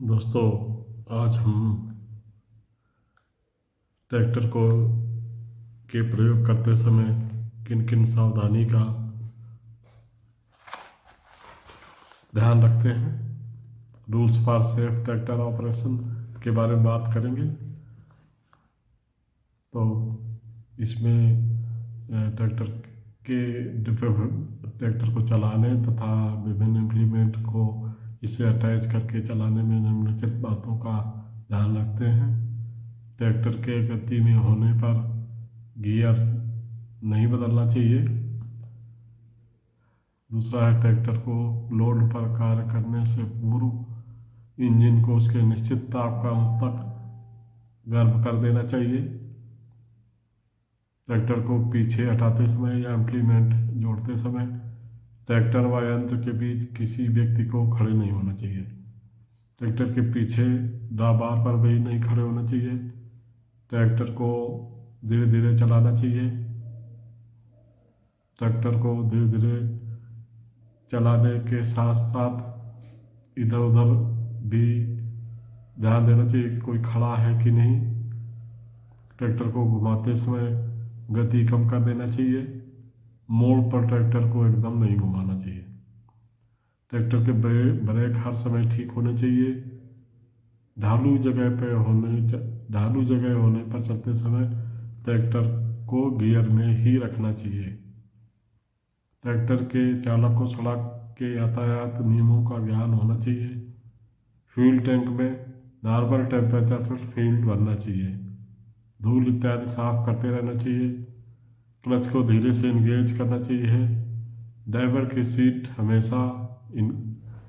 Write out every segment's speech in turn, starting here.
दोस्तों, आज हम ट्रैक्टर को के प्रयोग करते समय किन किन सावधानी का ध्यान रखते हैं, rules for safe tractor operation के बारे में बात करेंगे। तो इसमें ट्रैक्टर को चलाने तथा विभिन्न इम्प्लीमेंट को इसे अटैच करके चलाने में निम्नलिखित बातों का ध्यान रखते हैं। ट्रैक्टर के गति में होने पर गियर नहीं बदलना चाहिए। दूसरा है, ट्रैक्टर को लोड पर कार्य करने से पूर्व इंजन को उसके निश्चित तापमान तक गर्म कर देना चाहिए। ट्रैक्टर को पीछे हटाते समय या इम्प्लीमेंट जोड़ते समय ट्रैक्टर व यंत्र के बीच किसी व्यक्ति को खड़े नहीं होना चाहिए। ट्रैक्टर के पीछे ड्राबार पर भी नहीं खड़े होना चाहिए। ट्रैक्टर को धीरे धीरे चलाना चाहिए। ट्रैक्टर को धीरे धीरे चलाने के साथ साथ इधर उधर भी ध्यान देना चाहिए कि कोई खड़ा है कि नहीं। ट्रैक्टर को घुमाते समय गति कम कर देना चाहिए। मोड़ पर ट्रैक्टर को एकदम नहीं घुमाना चाहिए। ट्रैक्टर के ब्रेक हर समय ठीक होने चाहिए। ढालू जगह होने पर चलते समय ट्रैक्टर को गियर में ही रखना चाहिए। ट्रैक्टर के चालक को सड़क के यातायात नियमों का ज्ञान होना चाहिए। फ्यूल टैंक में नॉर्मल टेम्परेचर पर फ्यूल भरना चाहिए। धूल इत्यादि साफ करते रहना चाहिए। क्लच को धीरे से इंगेज करना चाहिए। ड्राइवर की सीट हमेशा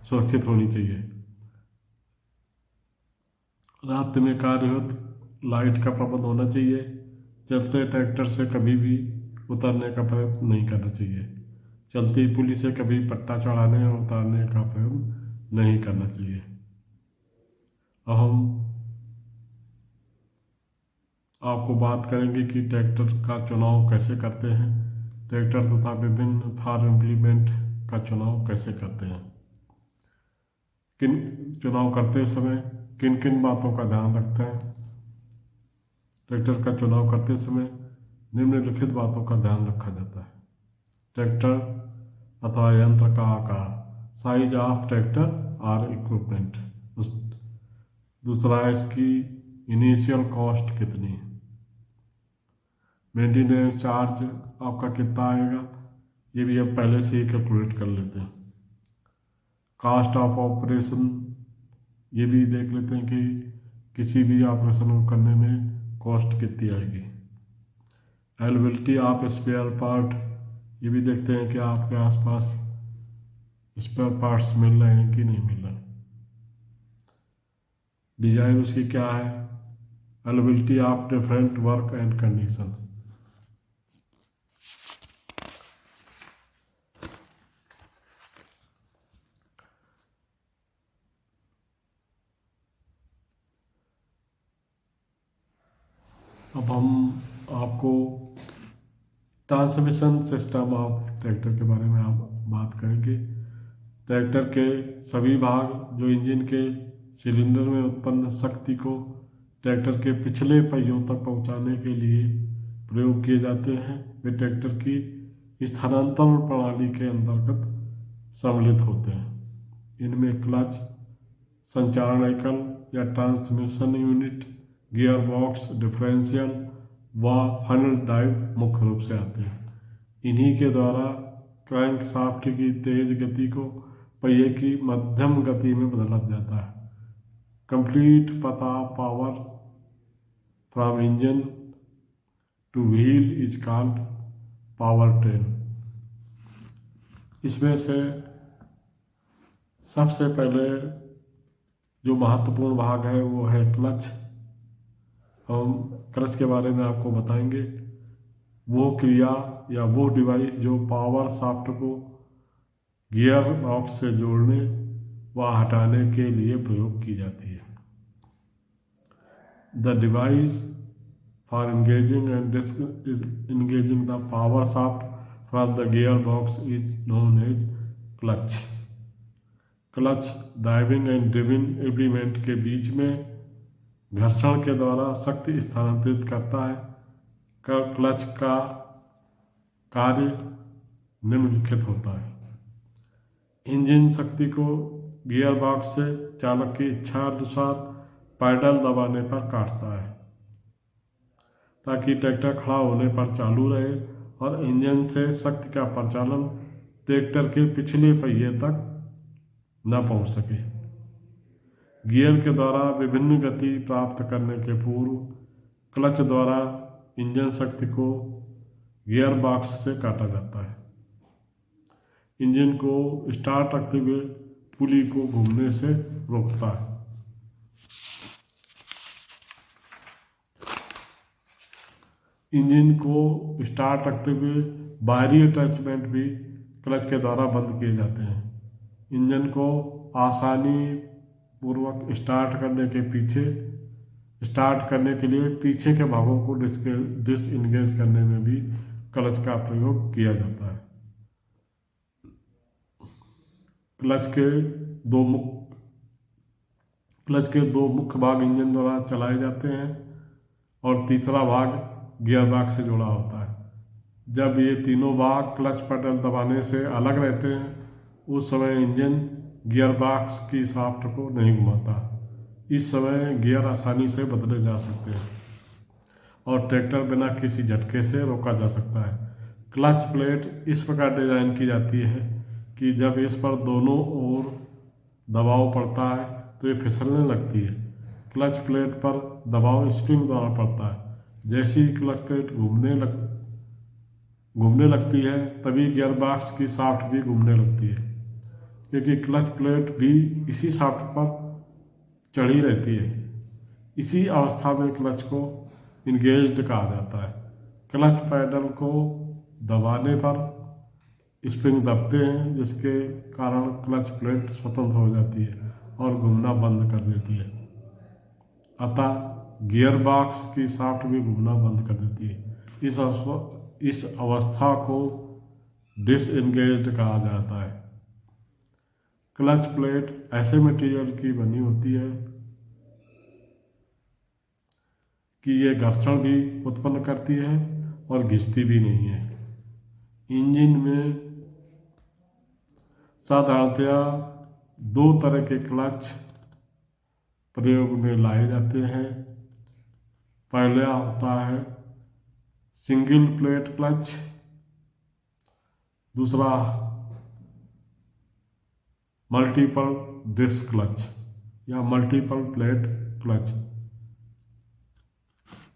सुरक्षित होनी चाहिए। रात में कार्यरत लाइट का प्रबंध होना चाहिए। चलते ट्रैक्टर से कभी भी उतरने का प्रयत्न नहीं करना चाहिए। चलती पुली से कभी पट्टा चढ़ाने और उतारने का प्रयत्न नहीं करना चाहिए। अब हम आपको बात करेंगे कि ट्रैक्टर का चुनाव कैसे करते हैं। ट्रैक्टर तथा विभिन्न फार्म इम्प्लीमेंट का चुनाव कैसे करते हैं। चुनाव करते समय किन किन बातों का ध्यान रखते हैं। ट्रैक्टर का चुनाव करते समय निम्नलिखित बातों का ध्यान रखा जाता है। ट्रैक्टर अथवा यंत्र का आकार, साइज ऑफ ट्रैक्टर और इक्विपमेंट। दूसरा है, इसकी इनिशियल कॉस्ट कितनी है। मेंटेनेंस चार्ज आपका कितना आएगा, ये भी हम पहले से ही कैलकुलेट कर लेते हैं। कास्ट ऑफ ऑपरेशन, ये भी देख लेते हैं कि किसी भी ऑपरेशन को करने में कॉस्ट कितनी आएगी। अवेलेबिलिटी ऑफ स्पेयर पार्ट, ये भी देखते हैं कि आपके आसपास स्पेयर पार्ट्स मिल रहे हैं कि नहीं मिल रहे। डिजाइन उसकी क्या है। Availability of different work and condition. अब हम आपको ट्रांसमिशन सिस्टम ऑफ ट्रैक्टर के बारे में आप बात करेंगे। ट्रैक्टर के सभी भाग जो इंजन के सिलेंडर में उत्पन्न शक्ति को ट्रैक्टर के पिछले पहियों तक पहुंचाने के लिए प्रयोग किए जाते हैं, वे ट्रैक्टर की स्थानांतरण प्रणाली के अंतर्गत सम्मिलित होते हैं। इनमें क्लच, संचारण एकल या transmission unit, gear box, differential व फाइनल ड्राइव मुख्य रूप से आते हैं। इन्हीं के द्वारा क्रैंक शाफ्ट की तेज गति को पहिए की मध्यम गति में बदला जाता है। कंप्लीट पता power from engine two wheel is called power train. इसमें से सबसे पहले जो महत्वपूर्ण भाग है वो है क्लच। हम क्लच के बारे में आपको बताएंगे। वो क्रिया या वो डिवाइस जो पावर शाफ्ट को गियर बॉक्स से जोड़ने व हटाने के लिए प्रयोग की जाती है। The device for engaging and disengaging the power shaft from the gearbox is known as clutch. Clutch driving and ड्रिविंग element के बीच में घर्षण के द्वारा शक्ति स्थानांतरित करता है। क्लच का कार्य निम्नलिखित होता है। इंजन शक्ति को गियर बॉक्स से चालक की इच्छा अनुसार पैडल दबाने पर काटता है ताकि ट्रैक्टर खड़ा होने पर चालू रहे और इंजन से शक्ति का परिचालन ट्रैक्टर के पिछले पहिए तक न पहुंच सके। गियर के द्वारा विभिन्न गति प्राप्त करने के पूर्व क्लच द्वारा इंजन शक्ति को गियर बॉक्स से काटा जाता है। इंजन को स्टार्ट रखते हुए पुली को घूमने से रोकता है। इंजन को स्टार्ट रखते हुए बाहरी अटैचमेंट भी क्लच के द्वारा बंद किए जाते हैं। इंजन को आसानी पूर्वक स्टार्ट करने के लिए पीछे के भागों को डिसएंगेज करने में भी क्लच का प्रयोग किया जाता है। क्लच के दो मुख्य भाग इंजन द्वारा चलाए जाते हैं और तीसरा भाग गियर बॉक्स से जुड़ा होता है। जब ये तीनों भाग क्लच पैडल दबाने से अलग रहते हैं उस समय इंजन गियर बॉक्स की शाफ्ट को नहीं घुमाता। इस समय गियर आसानी से बदले जा सकते हैं और ट्रैक्टर बिना किसी झटके से रोका जा सकता है। क्लच प्लेट इस प्रकार डिजाइन की जाती है कि जब इस पर दोनों ओर दबाव पड़ता है तो ये फिसलने लगती है। क्लच प्लेट पर दबाव स्प्रिंग द्वारा पड़ता है। जैसे ही क्लच प्लेट घूमने लगती है तभी गियर बॉक्स की शाफ्ट भी घूमने लगती है, क्योंकि क्लच प्लेट भी इसी शाफ्ट पर चढ़ी रहती है। इसी अवस्था में क्लच को इंगेज्ड कहा जाता है। क्लच पैडल को दबाने पर स्प्रिंग दबते हैं जिसके कारण क्लच प्लेट स्वतंत्र हो जाती है और घूमना बंद कर देती है। अतः गियर बॉक्स की शाफ्ट भी घूमना बंद कर देती है। इस अवस्था को डिसएंगेज्ड कहा जाता है। क्लच प्लेट ऐसे मटेरियल की बनी होती है कि ये घर्षण भी उत्पन्न करती है और घिसती भी नहीं है। इंजन में साधारणतया दो तरह के क्लच प्रयोग में लाए जाते हैं। पहला होता है सिंगल प्लेट क्लच, दूसरा मल्टीपल डिस्क क्लच या मल्टीपल प्लेट क्लच।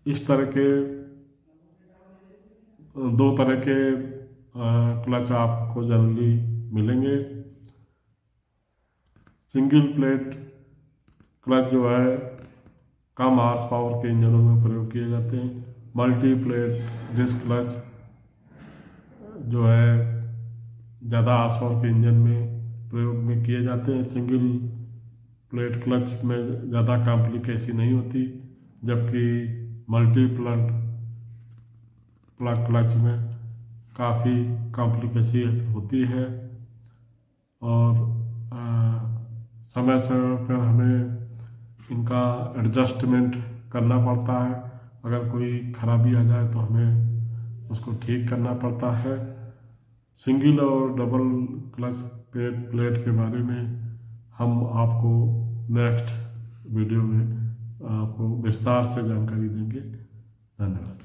इस तरह के दो तरह के क्लच आपको जनरली मिलेंगे। सिंगल प्लेट क्लच जो है कम हार्स पावर के इंजनों में प्रयोग किए जाते हैं। मल्टी प्लेट डिस्क क्लच जो है ज़्यादा हार्स पावर के इंजन में प्रयोग में किए जाते हैं। सिंगल प्लेट क्लच में ज़्यादा कॉम्प्लिकेशन नहीं होती, जबकि मल्टी प्लेट क्लच में काफ़ी कॉम्प्लिकेशन होती है और समय समय पर हमें इनका एडजस्टमेंट करना पड़ता है। अगर कोई खराबी आ जाए तो हमें उसको ठीक करना पड़ता है। सिंगल और डबल क्लच प्लेट के बारे में हम आपको नेक्स्ट वीडियो में आपको विस्तार से जानकारी देंगे। धन्यवाद।